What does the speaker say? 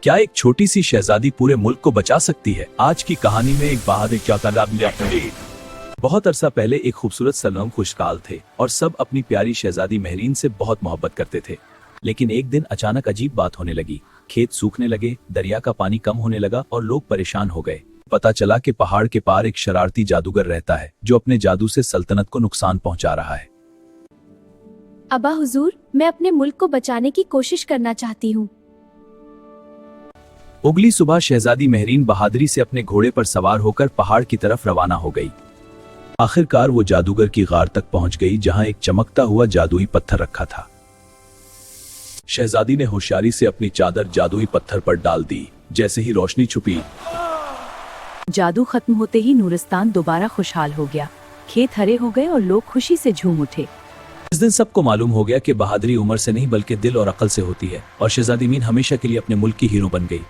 क्या एक छोटी सी शहजादी पूरे मुल्क को बचा सकती है? आज की कहानी में एक बहादुर चाचा बहुत अरसा पहले एक खूबसूरत सलम खुशहाल थे और सब अपनी प्यारी शहजादी महरीन से बहुत मोहब्बत करते थे। लेकिन एक दिन अचानक अजीब बात होने लगी। खेत सूखने लगे, दरिया का पानी कम होने लगा और लोग परेशान हो गए। पता चला कि पहाड़ के पार एक शरारती जादूगर रहता है जो अपने जादू से सल्तनत को नुकसान पहुंचा रहा है। अब्बा हुजूर, मैं अपने मुल्क को बचाने की कोशिश करना चाहती हूँ। उगली सुबह शहजादी महरीन बहादुरी से अपने घोड़े पर सवार होकर पहाड़ की तरफ रवाना हो गई। आखिरकार वो जादूगर की गार तक पहुंच गई जहां एक चमकता हुआ जादुई पत्थर रखा था। शहजादी ने होशियारी से अपनी चादर जादुई पत्थर पर डाल दी। जैसे ही रोशनी छुपी, जादू खत्म होते ही नूरिस्तान दोबारा खुशहाल हो गया। खेत हरे हो गए और लोग खुशी से झूम उठे। इस दिन सबको मालूम हो गया कि बहादुरी उम्र से नहीं बल्कि दिल और अकल से होती है और शहजादी मीन हमेशा के लिए अपने मुल्क की हीरो बन गई।